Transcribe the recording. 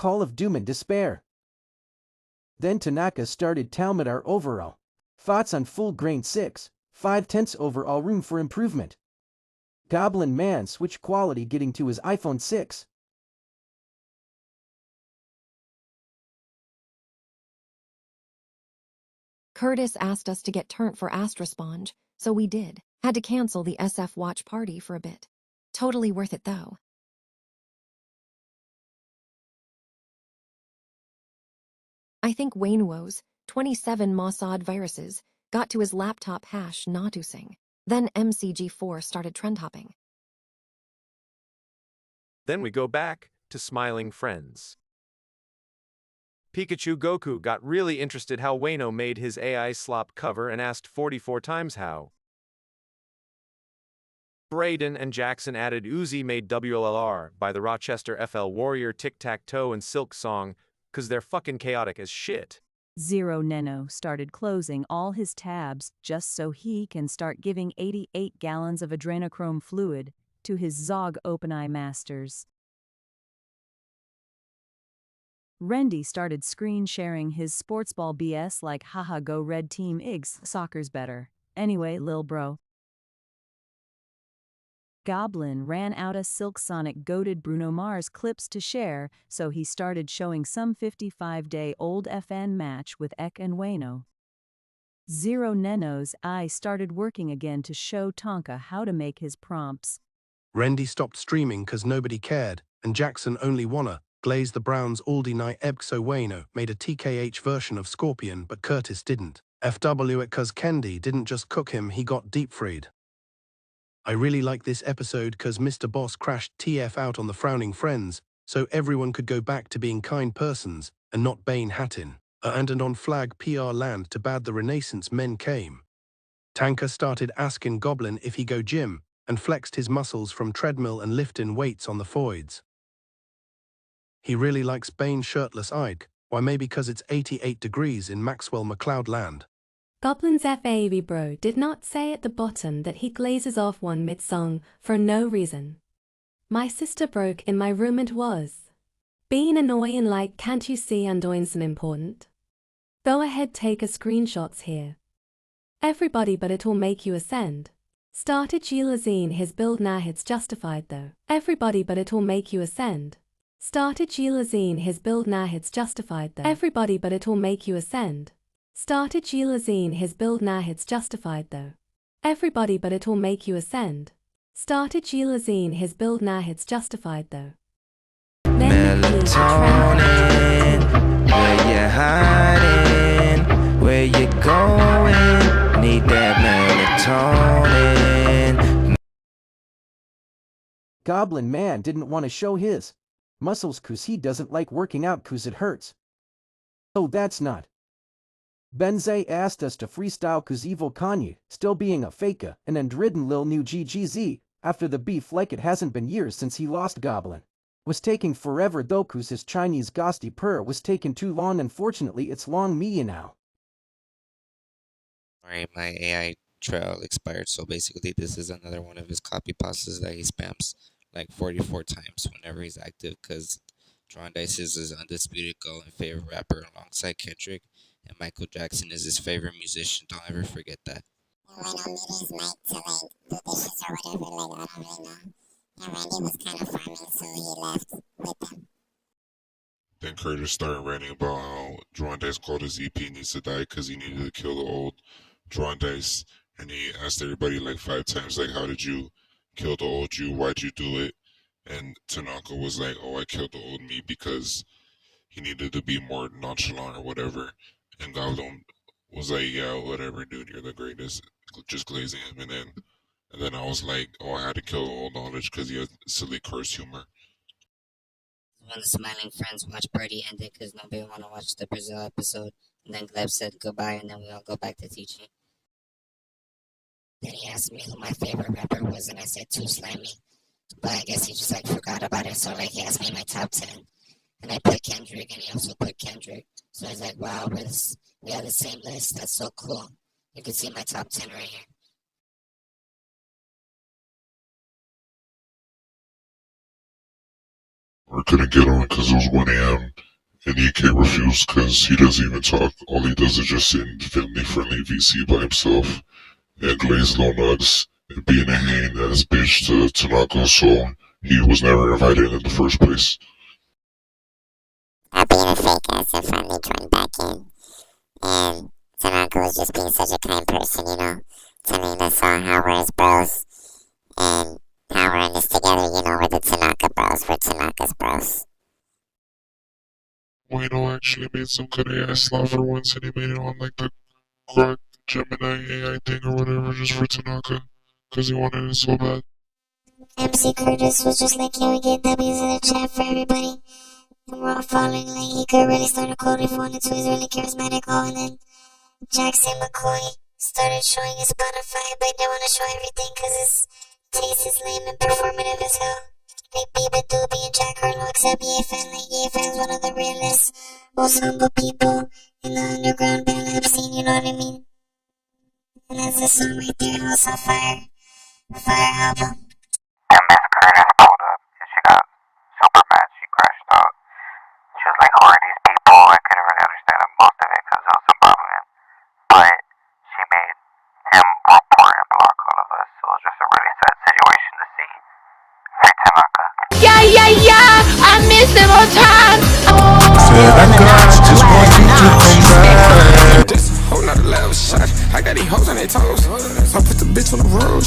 call of doom and despair. Then Tanaka started Talmudar overall. Thoughts on full grain 6, 5/10 overall room for improvement. Goblin Man switch quality getting to his iPhone 6. Curtis asked us to get turnt for Astrosponge, so we did. Had to cancel the SF watch party for a bit. Totally worth it though. I think Wainwo's 27 Mossad viruses got to his laptop hash Natusing. Then MCG4 started trend hopping. Then we go back to Smiling Friends. Pikachu Goku got really interested how Wayno made his AI slop cover and asked 44 times how. Braden and Jackson added Uzi made WLR by the Rochester FL Warrior Tic-Tac-Toe and Silk song, 'cause they're fucking chaotic as shit. Zero Neno started closing all his tabs just so he can start giving 88 gallons of adrenochrome fluid to his Zog OpenEye masters. Rendy started screen sharing his sports ball BS like haha go red team Igs, soccer's better. Anyway, lil bro. Goblin ran out of Silk Sonic goated Bruno Mars clips to share, so he started showing some 55-day-old FN match with Ek and Wayno. Zero Neno's eye started working again to show Tanaka how to make his prompts. Rendy stopped streaming cause nobody cared, and Jackson only wanna glaze the Browns Aldi night Ebxo Wayno made a TKH version of Scorpion but Curtis didn't. FW it cause Kendi didn't just cook him, he got deep-fried. I really like this episode cause Mr. Boss crashed TF out on the Frowning Friends, so everyone could go back to being kind persons and not Bane Hattin. And on flag PR land to bad the Renaissance men came. Tanaka started asking Goblin if he go gym and flexed his muscles from treadmill and lifting weights on the foids. He really likes Bane shirtless Ike, why maybe cause it's 88 degrees in Maxwell McLeod land. Goblin's FAV bro did not say at the bottom that he glazes off one mid-song for no reason. My sister broke in my room and was being annoying like can't you see I'm doing some important? Go ahead take a screenshots here. Everybody but it'll make you ascend. Started Gilazine his build now it's justified though. Everybody but it'll make you ascend. Started Gilazine his build now it's justified though. Everybody but it'll make you ascend. Started Gilazine his build now it's justified though. Everybody but it'll make you ascend. Started Gilazine his build now it's justified though. Melatonin, where you hiding, where you going, need that melatonin. Goblin Man didn't want to show his muscles cause he doesn't like working out cause it hurts. So that's not. Benze asked us to freestyle cause Evil Kanye, still being a faker, and ridden Lil New GGZ, after the beef like it hasn't been years since he lost Goblin. Was taking forever though cause his Chinese ghosty purr was taking too long, unfortunately it's long me now. Alright, my AI trail expired, so basically this is another one of his copy pastas that he spams like 44 times whenever he's active, because Dice is his undisputed goal and favorite rapper alongside Kendrick, and Michael Jackson is his favorite musician. Don't ever forget that. And when I'm meeting his mic to like do dishes or whatever, like I don't really know. And Randy was kind of farming, so he left with them. Then Curtis started ranting about how Dice called his EP needs to die because he needed to kill the old Dice, and he asked everybody like 5 times, like, how did you kill the old you? Why'd you do it? And Tanaka was like, oh, I killed the old me because he needed to be more nonchalant or whatever. And Goblin was like, yeah, whatever, dude, you're the greatest, just glazing him. And then I was like, oh, I had to kill the old knowledge because he has silly curse humor. When the Smiling Friends watch party ended because nobody wanted to watch the Brazil episode, and then Gleb said goodbye, and then we all go back to teaching. Then he asked me who my favorite rapper was, and I said Too Slimy. But I guess he just like forgot about it, so like he asked me my top 10. And I put Kendrick, and he also put Kendrick. So he's like, wow, we have the same list. That's so cool. You can see my top 10 right here. I couldn't get on because it was 1 a.m. And EK refused because he doesn't even talk. All he does is just sit in family-friendly VC by himself and glaze low nuts and being a hating ass bitch to Tanaka, so he was never invited in the first place. Being a fake ass and finally joined back in. And Tanaka was just being such a kind person, you know, telling us all how we're his bros. And how we're in this together, you know, we're the Tanaka bros, we're Tanaka's bros. Wayno actually made some good ass slot for once, and he made it on like the Cawk Gemini AI thing or whatever, just for Tanaka, because he wanted it so bad. MC Curtis was just like, yo, we get W's in the chat for everybody. And we're all following, like, he could really start a code if he wanted to, he's really charismatic, oh, and then Jackson McCoy started showing his Spotify, but he didn't want to show everything because his taste is lame and performative as hell. Like Bieber, Doobie, and Jack Harlow, except Ye-Fan, like Ye-Fan's one of the realest, most humble people in the underground band I've seen, you know what I mean? And that's the song right there, House on Fire. Fire album. And Miss Curtis pulled up and she got super mad. She crashed out. She was like, who are these people? I couldn't really understand most of it because it was Zimbabwean. But she made him report and block all of us. So it was just a really sad situation to see. Free Tanaka. Yeah, I miss them all time. Said I just want you to come back. This whole nother level shot. I got these hoes on their toes. I put the bitch on the road.